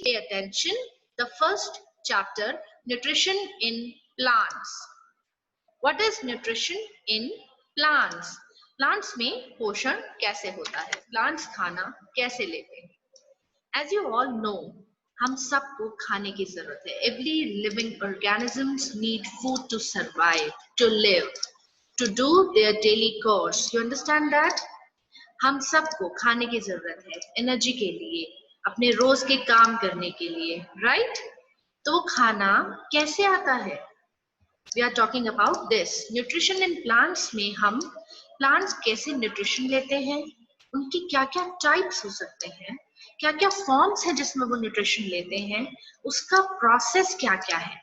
pay attention. The first chapter, nutrition in plants. What is nutrition in plants? Plants में पोषण कैसे होता है? Plants खाना कैसे लेते हैं? As you all know, हम सबको खाने की जरूरत है. Every living organisms need food to survive, to live, to do their daily course. You understand that? हम सबको खाने की जरूरत है एनर्जी के लिए, अपने रोज के काम करने के लिए, राइट? तो खाना कैसे आता है? We are talking about this. Nutrition in plants में हम plants कैसे nutrition लेते हैं, उनकी क्या क्या टाइप्स हो सकते हैं, क्या क्या फॉर्म्स है जिसमें वो न्यूट्रिशन लेते हैं, उसका प्रोसेस क्या क्या है,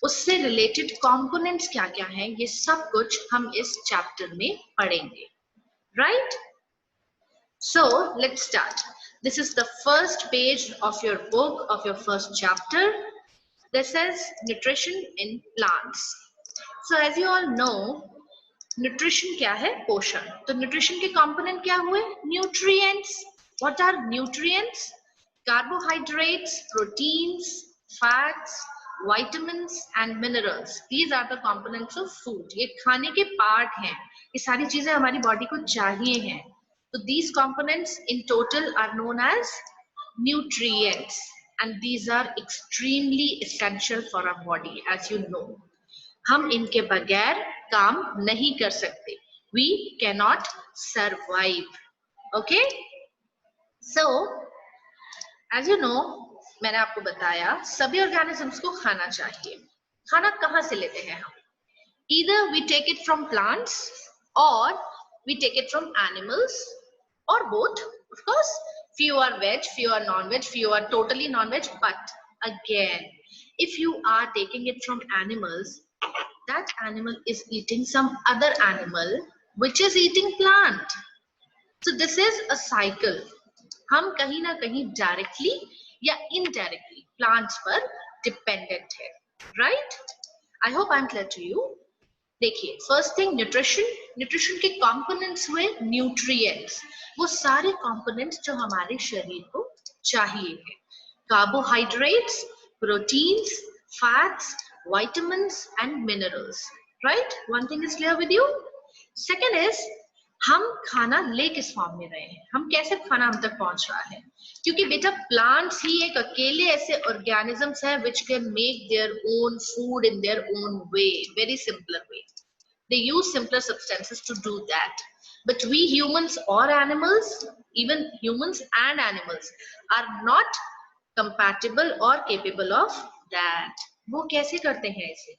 उससे रिलेटेड कंपोनेंट्स क्या क्या हैं, ये सब कुछ हम इस चैप्टर में पढ़ेंगे, right? So let's start. This is the first page of your book, of your first chapter. This is nutrition in plants. So as you all know, nutrition क्या है? पोषण. तो nutrition के component क्या हुए? Nutrients. What are nutrients? Carbohydrates, proteins, fats, vitamins and minerals. These are the components of food. ये खाने के part हैं. ये सारी चीजें हमारी body को चाहिए हैं. So these components in total are known as nutrients, and these are extremely essential for our body, as you know. हम इनके बगैर काम नहीं कर सकते. We cannot survive. Okay? So, as you know, मैंने आपको बताया सभी organisms को खाना चाहिए. खाना कहाँ से लेते हैं हम? Either we take it from plants or we take it from animals, or both. Of course, few are veg, few are non-veg, few are totally non-veg. But again, if you are taking it from animals, that animal is eating some other animal which is eating plant. So this is a cycle. हम कहीं ना कहीं directly या indirectly plants पर dependent है, right? I hope I'm clear to you. देखिए, first thing nutrition. Nutrition के components हुए न्यूट्रिएंट्स, वो सारे कंपोनेंट्स जो हमारे शरीर को चाहिए है. Carbohydrates, proteins, fats, vitamins and minerals, right? One thing is clear with you. Second is हम खाना ले किस फॉर्म में रहे हैं, हम कैसे खाना हम तक पहुंच रहा है. क्योंकि बेटा प्लांट्स ही एक अकेले ऐसे ऑर्गेनिजम्स हैं which can make their own food in their own way, very simpler way. They use simpler substances to do that. But we humans or animals, even humans and animals, are not compatible or capable of that. वो कैसे करते हैं इसे?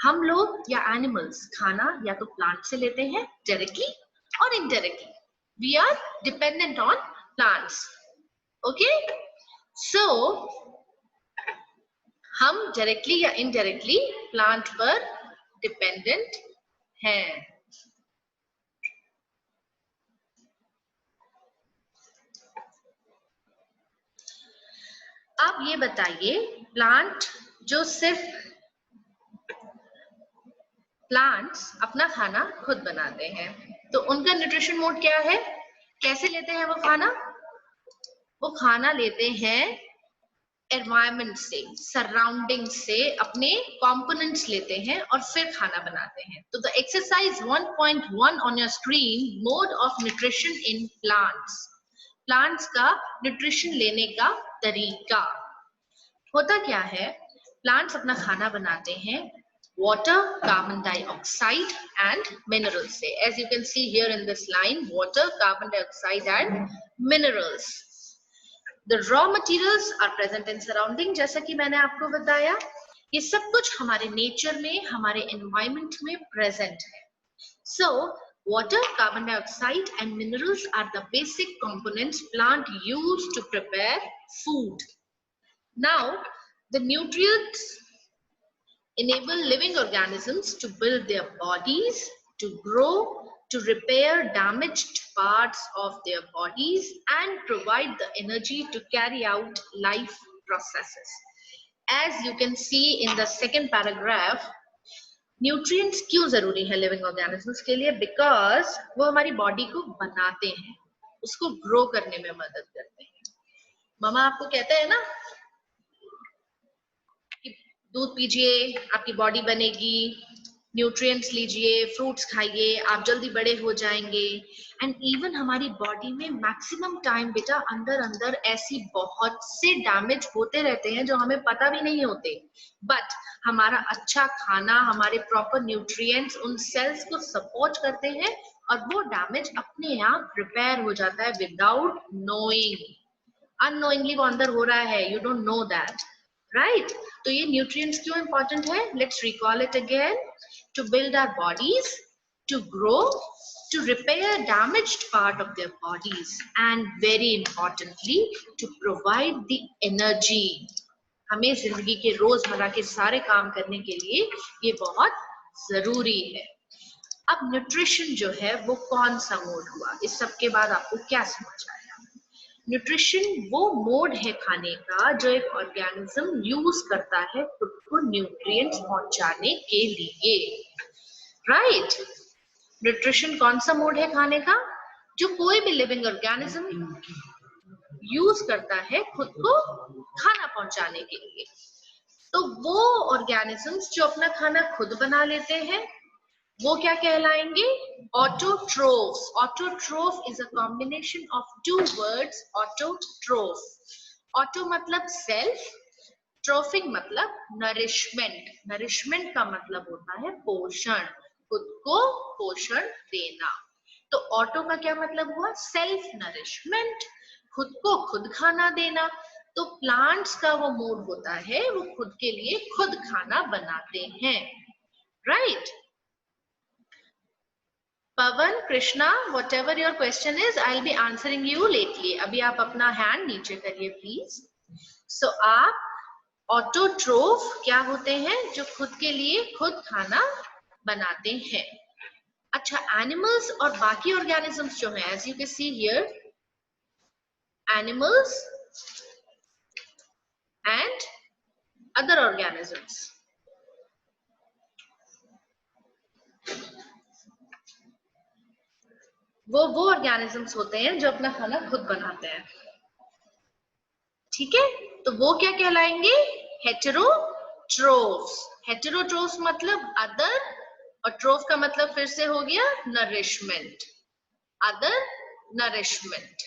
हम लोग या animals खाना या तो प्लांट से लेते हैं डायरेक्टली और indirectly. We are dependent on plants. Okay? So हम डायरेक्टली या इनडायरेक्टली प्लांट पर डिपेंडेंट हैं. आप ये बताइए, प्लांट जो सिर्फ प्लांट्स अपना खाना खुद बनाते हैं, तो उनका न्यूट्रिशन मोड क्या है? कैसे लेते हैं वो खाना? वो खाना लेते हैं एनवायरनमेंट से, सराउंडिंग से, अपने कंपोनेंट्स लेते हैं और फिर खाना बनाते हैं. तो the exercise 1.1 on your screen, mode of nutrition in plants. Plants का न्यूट्रिशन लेने का तरीका होता क्या है? प्लांट्स अपना खाना बनाते हैं water, carbon dioxide and minerals से. As you can see here in this line, water, carbon dioxide and minerals. The raw materials are present in surrounding. जैसा कि मैंने आपको बताया, ये सब कुछ हमारे नेचर में, हमारे environment में present है. So water, carbon dioxide and minerals are the basic components plant use to prepare food. Now the nutrients enable living organisms to build their bodies, to grow, to repair damaged parts of their bodies and provide the energy to carry out life processes. As you can see in the second paragraph, nutrients क्यों जरूरी है living organisms के लिए? Because वो हमारी body को बनाते हैं, उसको grow करने में मदद करते हैं. मामा आपको कहते हैं ना कि दूध पीजिए आपकी बॉडी बनेगी, न्यूट्रिएंट्स लीजिए, फ्रूट्स खाइए, आप जल्दी बड़े हो जाएंगे। एंड इवन हमारी बॉडी में मैक्सिमम टाइम बेटा अंदर अंदर ऐसी बहुत से डैमेज होते रहते हैं जो हमें पता भी नहीं होते, बट हमारा अच्छा खाना, हमारे प्रॉपर न्यूट्रिएंट्स उन सेल्स को सपोर्ट करते हैं और वो डैमेज अपने आप रिपेयर हो जाता है विदाउट नोइंग। अननोइंगली वो अंदर हो रहा है, you don't know that, right? तो ये न्यूट्रिएंट्स क्यों इंपॉर्टेंट है? Let's recall it again. To build our bodies, to grow, to repair damaged part of their bodies, and very importantly, to provide the energy. हमें जिंदगी के रोजमर्रा के सारे काम करने के लिए ये बहुत जरूरी है। अब न्यूट्रिशन जो है वो कौन सा मोड हुआ? इस सब के बाद आपको क्या समझ आया? न्यूट्रिशन वो मोड है खाने का जो एक ऑर्गेनिज्म यूज करता है खुद को न्यूट्रिएंट्स पहुंचाने के लिए, राइट? न्यूट्रिशन कौन सा मोड है खाने का? जो कोई भी लिविंग ऑर्गेनिज्म यूज करता है खुद को खाना पहुंचाने के लिए। तो वो ऑर्गेनिजम्स जो अपना खाना खुद बना लेते हैं वो क्या कहलाएंगे? Autotrophs. Autotroph is a combination of two words, autotroph. Auto मतलब सेल्फ, ट्रोफिक मतलब नरिशमेंट। नरिशमेंट का मतलब होता है पोषण, खुद को पोषण देना। तो ऑटो का क्या मतलब हुआ? सेल्फ नरिशमेंट, खुद को खुद खाना देना। तो प्लांट्स का वो मोड होता है वो खुद के लिए खुद खाना बनाते हैं, right? Pawan, Krishna, whatever your question is, I'll be answering you lately. अभी आप अपना हैंड नीचे करिए प्लीज। सो आप ऑटोट्रोफ क्या होते हैं? जो खुद के लिए खुद खाना बनाते हैं। अच्छा, एनिमल्स और बाकी ऑर्गेनिजम्स जो हैं, as you can see here, animals and other organisms, वो ऑर्गेनिजम्स होते हैं जो अपना खाना खुद बनाते हैं, ठीक है? तो वो क्या कहलाएंगे? हेटेरोट्रोफ्स। हेटेरोट्रोफ्स मतलब अदर, और ट्रोफ का मतलब फिर से हो गया नरिशमेंट, अदर नरिशमेंट।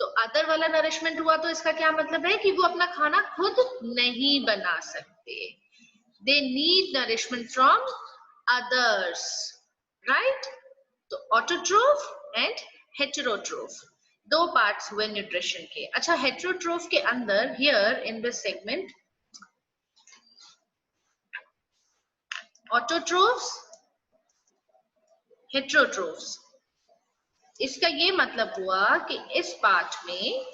तो अदर वाला नरिशमेंट हुआ तो इसका क्या मतलब है कि वो अपना खाना खुद नहीं बना सकते, they need nourishment from others, right? तो ऑटोट्रोफ एंड हेटेरोट्रोफ, दो पार्ट्स हुए न्यूट्रिशन के। अच्छा, हेटेरोट्रोफ के अंदर here in this segment autotrophs, हेटेरोट्रोफ्स, इसका ये मतलब हुआ कि इस पार्ट में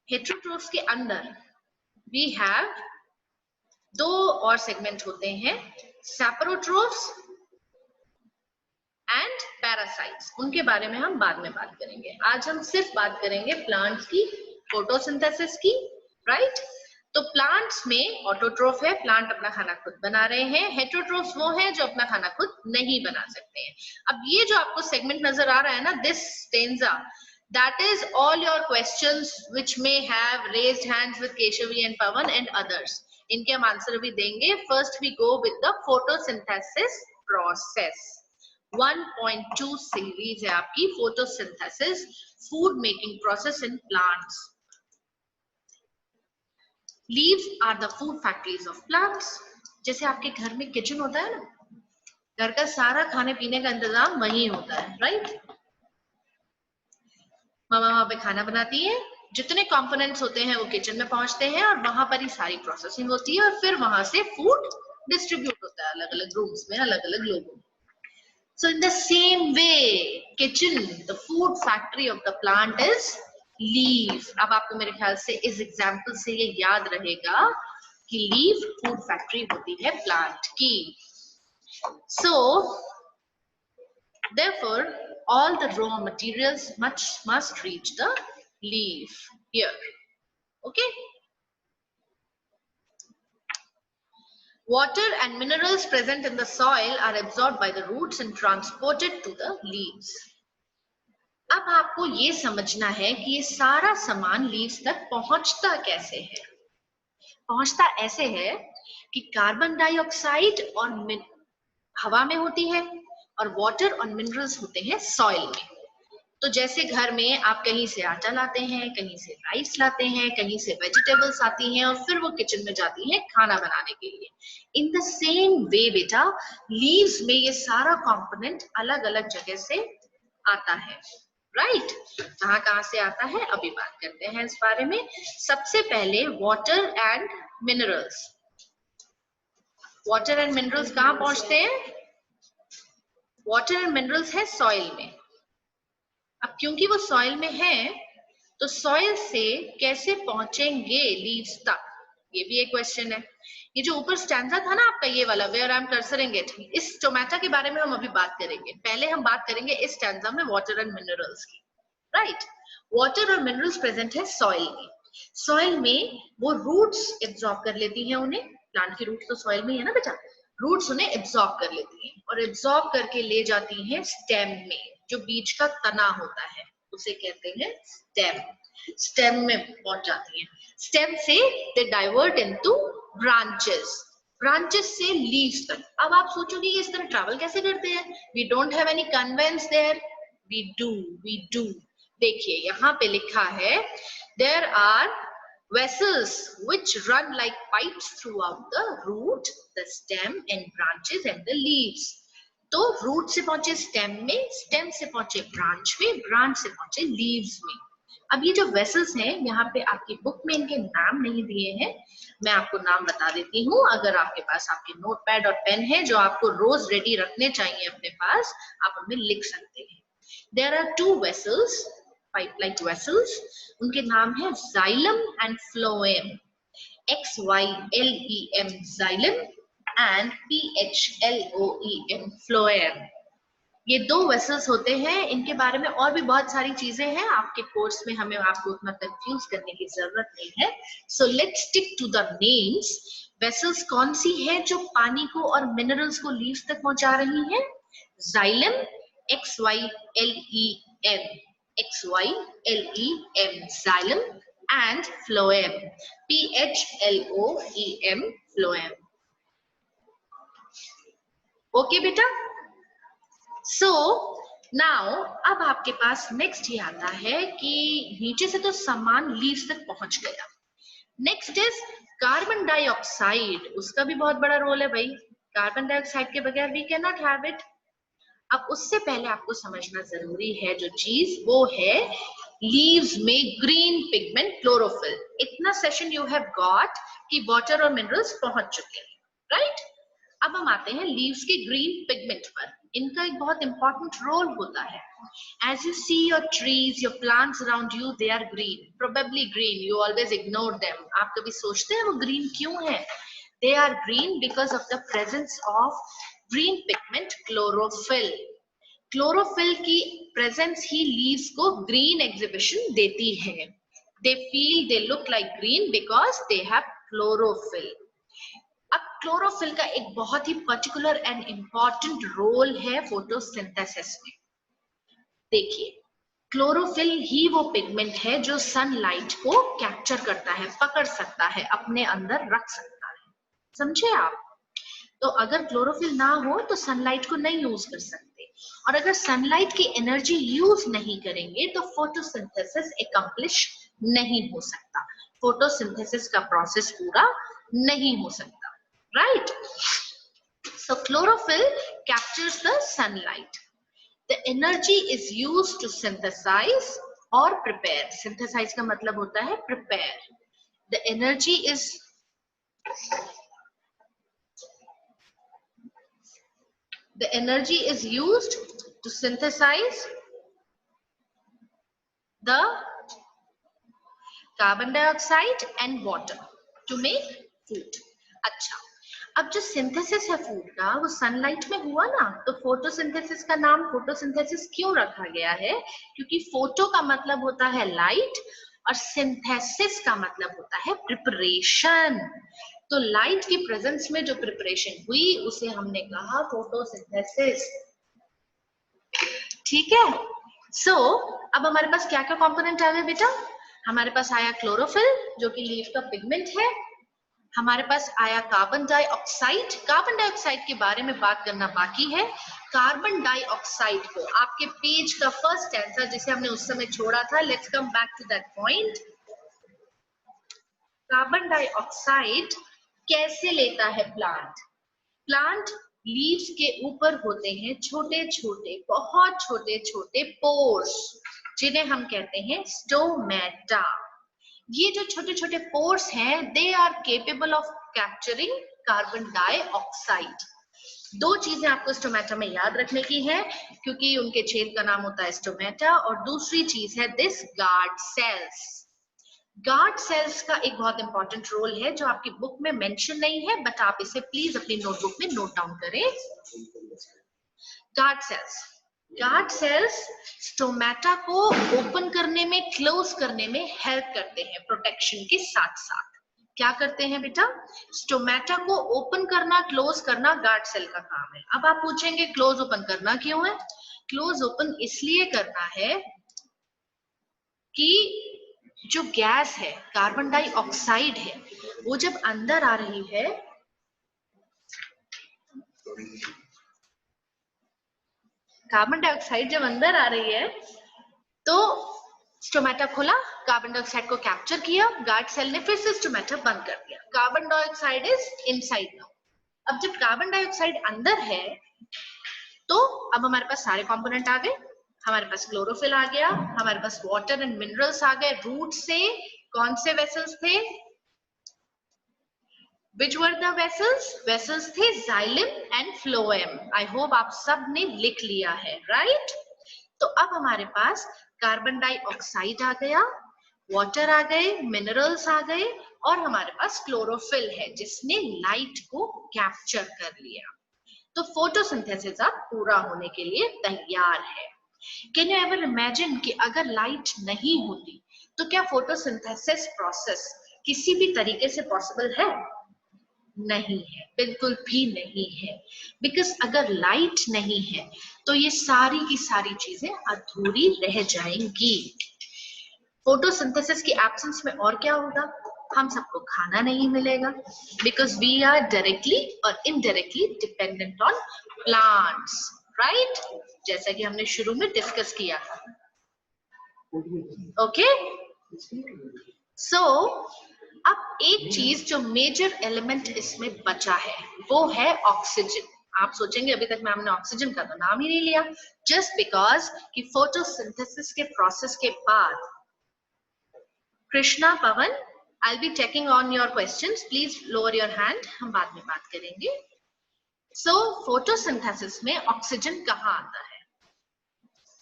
हेटेरोट्रोफ्स के अंदर वी हैव दो और सेगमेंट होते हैं, सैपरोट्रोफ्स एंड पैरासाइट्स। उनके बारे में हम बाद में बात करेंगे। आज हम सिर्फ बात करेंगे प्लांट्स की फोटोसिंथेसिस की, राइट? तो प्लांट्स में ऑटोट्रोफ है, प्लांट अपना खाना खुद बना रहे हैं। हेटेरोट्रोफ्स वो हैं जो अपना खाना खुद नहीं बना सकते हैं। अब ये जो आपको सेगमेंट नजर आ रहा है ना, this stanza, that is all your questions which may have raised hands with Keshavi and Pavan and others. इनके हम आंसर भी देंगे। First we go with the photosynthesis process. 1.2 series है आपकी photosynthesis, food making process in plants. Leaves are the food factories of plants. जैसे आपके घर में किचन होता है ना, घर का सारा खाने पीने का इंतजाम वही होता है, राइट? मामा वहां पे खाना बनाती है, जितने कंपोनेंट्स होते हैं वो किचन में पहुंचते हैं और वहां पर ही सारी प्रोसेसिंग होती है और फिर वहां से फूड डिस्ट्रीब्यूट होता है अलग अलग रूम्स में, अलग अलग लोगों में। So in the same way, kitchen, the food factory of the plant is leaf. अब आपको मेरे ख्याल से इस एग्जाम्पल से ये याद रहेगा कि लीफ फूड फैक्ट्री होती है प्लांट की। So therefore, all the raw materials must reach the leaf here. Okay. Water and minerals present in the soil are absorbed by the roots and transported to the leaves. अब आपको ये समझना है कि ये सारा सामान लीव्स तक पहुंचता कैसे है। पहुंचता ऐसे है कि कार्बन डाइऑक्साइड और हवा में होती है और वाटर और मिनरल्स होते हैं सॉइल में। तो जैसे घर में आप कहीं से आटा लाते हैं, कहीं से राइस लाते हैं, कहीं से वेजिटेबल्स आती हैं और फिर वो किचन में जाती हैं खाना बनाने के लिए। इन द सेम वे बेटा, लीव्स में ये सारा कंपोनेंट अलग अलग जगह से आता है, राइट? कहाँ से आता है अभी बात करते हैं इस बारे में। सबसे पहले water and minerals. Water and minerals कहाँ पहुंचते हैं? वाटर एंड मिनरल्स है सॉइल में। अब क्योंकि वो सॉइल में है तो सॉइल से कैसे पहुंचेंगे लीव्स तक, ये भी एक क्वेश्चन है। ये जो ऊपर स्टैंजा था ना आपका ये वाला, वेयर आई एम कर्सरिंग इट, इस टोमेटो के बारे में हम अभी बात करेंगे। पहले हम बात करेंगे इस स्टैंजा में वाटर एंड मिनरल्स की, राइट? वाटर और मिनरल्स प्रेजेंट है सॉइल में। सॉइल में वो रूट्स एब्जॉर्ब कर लेती हैं उन्हें। प्लांट की रूट तो सॉइल में ही है ना बेटा। रूट्स उन्हें एब्जॉर्ब कर लेती हैं और एब्जॉर्ब करके ले जाती हैं स्टेम में, जो बीज का तना होता है उसे कहते हैं स्टेम। स्टेम में पहुंच जाती हैं। स्टेम से दे डाइवर्ट इनटू ब्रांचेस, ब्रांचेस से लीव्स तक। अब आप सोचोगे ये इस तरह ट्रैवल कैसे करते हैं? We don't have any conveyance there. We do. देखिए यहाँ पे लिखा है there are vessels which run like pipes throughout the root, the stem and branches and the leaves. तो रूट से पहुंचे स्टेम में, स्टेम से पहुंचे ब्रांच में, ब्रांच से पहुंचे लीव्स में। अब ये जो वेसल्स हैं यहाँ पे आपकी बुक में इनके नाम नहीं दिए हैं, मैं आपको नाम बता देती हूँ। अगर आपके पास आपके नोटपैड और पेन है जो आपको रोज रेडी रखने चाहिए अपने पास, आप उनमें लिख सकते हैं। There are two vessels, pipe-like vessels. उनके नाम है xylem and phloem. XYLEM xylem and PHLOEM phloem. ये दो वेसल्स होते हैं। इनके बारे में और भी बहुत सारी चीजें हैं, आपके कोर्स में हमें आपको उतना कंफ्यूज करने की जरूरत नहीं है। So let's stick to the names. Vessels कौन सी है जो पानी को और मिनरल्स को लीव्स तक पहुंचा रही है? xylem, XYLEM, XYLEM xylem and phloem, PHLOEM phloem. Okay बेटा? सो नाउ अब आपके पास नेक्स्ट ये आता है कि नीचे से तो सामान लीव्स तक पहुंच गया। Next is carbon dioxide. उसका भी बहुत बड़ा रोल है भाई। कार्बन डाइऑक्साइड के बगैर we can not have it. अब उससे पहले आपको समझना जरूरी है जो चीज, वो है लीव्स में ग्रीन पिगमेंट क्लोरोफिल। इतना सेशन यू हैव गॉट कि वाटर और मिनरल्स पहुंच चुके हैं, राइट? अब हम आते हैं लीव्स के ग्रीन पिगमेंट पर। इनका एक बहुत इंपॉर्टेंट रोल होता है। As you see your trees, your plants around you, they are green, probably green. You always ignore them. आप कभी सोचते हैं वो ग्रीन क्यों है? They are green because of the presence of green pigment chlorophyll. Chlorophyll की presence he leaves को green exhibition देती है। They feel they look like green because they have chlorophyll. अब क्लोरोफिल का एक बहुत ही पर्टिकुलर एंड इंपॉर्टेंट रोल है photosynthesis में। देखिए, क्लोरोफिल ही वो पिगमेंट है जो सनलाइट को कैप्चर करता है, पकड़ सकता है, अपने अंदर रख सकता है। समझे आप? तो अगर क्लोरोफिल ना हो तो सनलाइट को नहीं यूज कर सकते, और अगर सनलाइट की एनर्जी यूज नहीं करेंगे तो फोटोसिंथेसिस एकम्प्लिश नहीं हो सकता। फोटोसिंथेसिस का प्रोसेस पूरा नहीं हो सकता, right? So chlorophyll captures the sunlight. The energy is used to synthesize or prepare. Synthesize का मतलब होता है prepare. The energy is used to synthesize the carbon dioxide and water to make food. अच्छा, अब जो सिंथेसिस है food का वो सनलाइट में हुआ ना, तो फोटोसिंथेसिस का नाम फोटोसिंथेसिस क्यों रखा गया है? क्योंकि फोटो का मतलब होता है लाइट और सिंथेसिस का मतलब होता है प्रिपरेशन। तो लाइट की प्रेजेंस में जो प्रिपरेशन हुई उसे हमने कहा फोटोसिंथेसिस। ठीक है? अब हमारे पास क्या क्या कंपोनेंट आ गए बेटा? हमारे पास आया क्लोरोफिल जो कि लीफ का पिगमेंट है, हमारे पास आया कार्बन डाइऑक्साइड। कार्बन डाइऑक्साइड के बारे में बात करना बाकी है। कार्बन डाइऑक्साइड को आपके पेज का फर्स्ट स्टैंजा जिसे हमने उस समय छोड़ा था, let's come back to that point. Carbon dioxide कैसे लेता है प्लांट? प्लांट लीव्स के ऊपर होते हैं छोटे छोटे, बहुत छोटे छोटे पोर्स, जिन्हें हम कहते हैं स्टोमेटा। ये जो छोटे छोटे पोर्स हैं, they are capable of capturing carbon dioxide. दो चीजें आपको स्टोमेटा में याद रखने की है, क्योंकि उनके छेद का नाम होता है स्टोमेटा, और दूसरी चीज है this guard cells. Guard cells का एक बहुत इंपॉर्टेंट रोल है जो आपकी बुक में मेंशन नहीं है, बट आप इसे प्लीज अपनी नोटबुक में नोट डाउन करें। गार्ड सेल्स स्टोमेटा को ओपन करने में, क्लोज करने में हेल्प करते हैं प्रोटेक्शन के साथ साथ। क्या करते हैं बेटा? स्टोमेटा को ओपन करना, क्लोज करना गार्ड सेल का काम है। अब आप पूछेंगे क्लोज ओपन करना क्यों है? क्लोज ओपन इसलिए करना है कि जो गैस है, कार्बन डाइऑक्साइड है, वो जब अंदर आ रही है, कार्बन डाइऑक्साइड जब अंदर आ रही है तो स्टोमेटा खोला, कार्बन डाइऑक्साइड को कैप्चर किया, गार्ड सेल ने फिर से स्टोमेटा बंद कर दिया। Carbon dioxide is inside now. अब जब कार्बन डाइऑक्साइड अंदर है तो अब हमारे पास सारे कंपोनेंट आ गए। हमारे पास क्लोरोफिल आ गया, हमारे पास वाटर एंड मिनरल्स आ गए। रूट से कौन से वेसल्स थे? Which were the vessels? Vessels थे xylem and phloem. I hope आप सब ने लिख लिया है, right? तो अब हमारे पास कार्बन डाइऑक्साइड आ गया, वाटर आ गए, मिनरल्स आ गए, और हमारे पास क्लोरोफिल है जिसने लाइट को कैप्चर कर लिया। तो फोटोसिंथेसिस अब पूरा होने के लिए तैयार है। कैन यू एवर इमेजिन कि अगर लाइट नहीं होती तो क्या फोटोसिंथेसिस प्रोसेस किसी भी तरीके से पॉसिबल है? नहीं है, बिल्कुल भी नहीं है। बिकॉज अगर लाइट नहीं है तो ये सारी की सारी चीजें अधूरी रह जाएंगी। फोटोसिंथेसिस की एब्सेंस में और क्या होगा? हम सबको खाना नहीं मिलेगा, बिकॉज वी आर डायरेक्टली और indirectly dependent on plants, right? जैसा कि हमने शुरू में डिस्कस किया था। ओके, सो अब एक चीज जो मेजर एलिमेंट इसमें बचा है वो है ऑक्सीजन। आप सोचेंगे अभी तक मैम ने ऑक्सीजन का तो नाम ही नहीं लिया। जस्ट बिकॉज कि फोटोसिंथेसिस के प्रोसेस के बाद, Krishna, Pawan, I will be checking on your questions, please lower your hand, हम बाद में बात करेंगे। सो फोटोसिंथेसिस में ऑक्सीजन कहाँ आता है?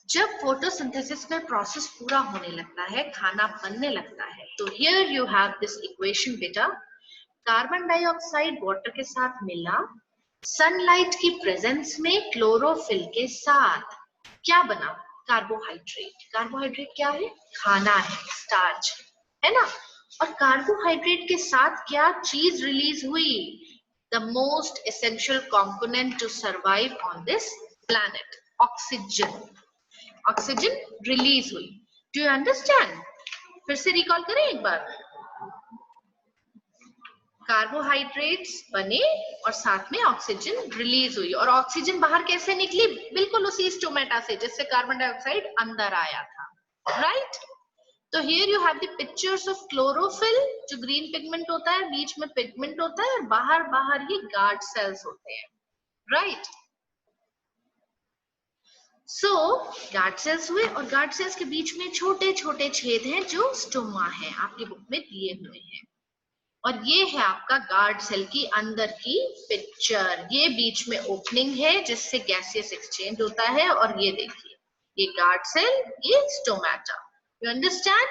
जब फोटोसिंथेसिस में प्रोसेस पूरा होने लगता है, खाना बनने लगता है, तो here you have this equation बेटा। कार्बन डाइऑक्साइड वाटर के साथ मिला, सनलाइट की प्रेजेंस में क्लोरोफिल के साथ क्या बना? कार्बोहाइड्रेट। कार्बोहाइड्रेट क्या है? खाना है, स्टार्च है ना। और कार्बोहाइड्रेट के साथ क्या चीज रिलीज हुई? The most essential component to survive on this planet, oxygen. Oxygen release हुई। Do you understand? फिर से रिकॉल करें एक बार। कार्बोहाइड्रेट्स बने और साथ में ऑक्सीजन रिलीज हुई, और ऑक्सीजन बाहर कैसे निकली? बिल्कुल उसी स्टोमेटा से जिससे कार्बन डाइऑक्साइड अंदर आया था, राइट? तो here you have the pictures of chlorophyll, जो ग्रीन पिगमेंट होता है, बीच में पिगमेंट होता है, और बाहर बाहर ये गार्ड सेल्स होते हैं, राइट? सो गार्ड सेल्स हुए, और गार्ड सेल्स के बीच में छोटे छोटे छेद हैं जो स्टोमा है, आपकी बुक में दिए हुए हैं। और ये है आपका गार्ड सेल की अंदर की पिक्चर। ये बीच में ओपनिंग है जिससे गैसियस एक्सचेंज होता है, और ये देखिए, ये गार्ड सेल, ये स्टोमेटा। You understand?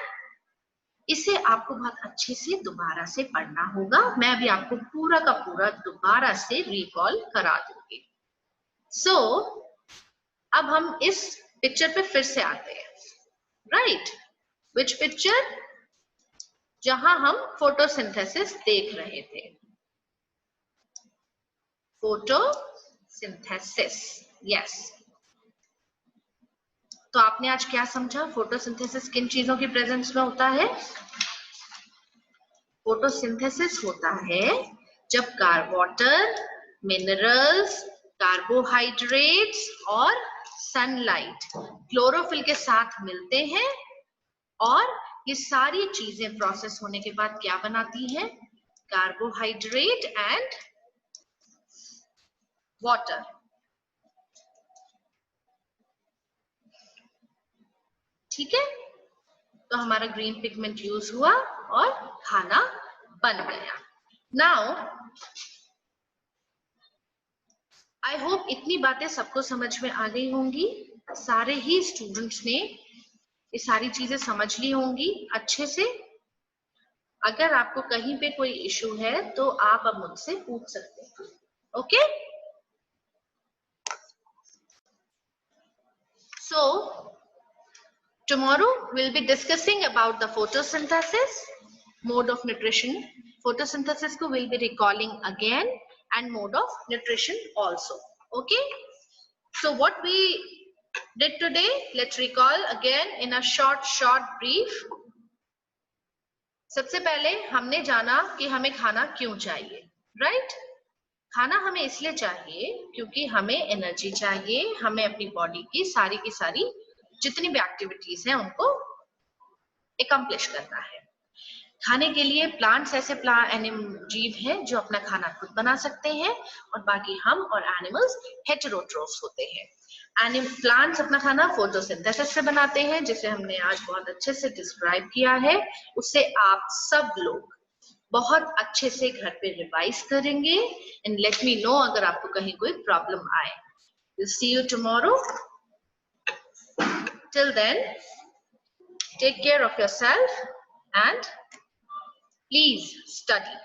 इसे आपको बहुत अच्छे से दोबारा से पढ़ना होगा। मैं अभी आपको पूरा का पूरा दोबारा से रिकॉल करा दूंगी। सो अब हम इस पिक्चर पे फिर से आते हैं, राइट? Which picture? जहां हम फोटोसिंथेसिस देख रहे थे। Photosynthesis, yes. तो आपने आज क्या समझा? फोटोसिंथेसिस किन चीजों की प्रेजेंस में होता है? फोटोसिंथेसिस होता है जब वाटर, मिनरल्स, कार्बोहाइड्रेट्स और सनलाइट क्लोरोफिल के साथ मिलते हैं और ये सारी चीजें प्रोसेस होने के बाद क्या बनाती हैं? Carbohydrate and water. ठीक है, तो हमारा ग्रीन पिगमेंट यूज हुआ और खाना बन गया। नाउ आई होप इतनी बातें सबको समझ में आ गई होंगी। सारे ही स्टूडेंट्स ने ये सारी चीजें समझ ली होंगी अच्छे से। अगर आपको कहीं पे कोई इश्यू है तो आप अब मुझसे पूछ सकते हैं। Okay, so tomorrow we'll be discussing about the photosynthesis, mode of nutrition. Photosynthesis ko we'll be recalling again and mode of nutrition also. Okay, so what we did today, let's recall again in a short brief. सबसे पहले हमने जाना कि हमें खाना क्यों चाहिए, right? खाना हमें इसलिए चाहिए क्योंकि हमें एनर्जी चाहिए, हमें अपनी बॉडी की सारी जितनी भी एक्टिविटीज हैं उनको एकम्प्लिश करना है। खाने के लिए प्लांट्स ऐसे जीव हैं जो अपना खाना खुद बना सकते हैं और बाकी हम और एनिमल्स हेटेरोट्रोफ्स होते हैं। प्लांट्स अपना खाना फोटोसिंथेसिस से बनाते हैं, जिसे हमने आज बहुत अच्छे से डिस्क्राइब किया है। उससे आप सब लोग बहुत अच्छे से घर पे रिवाइज करेंगे एंड लेट मी नो अगर आपको कहीं कोई प्रॉब्लम आए। We'll see you tomorrow. Till then, take care of yourself and please study.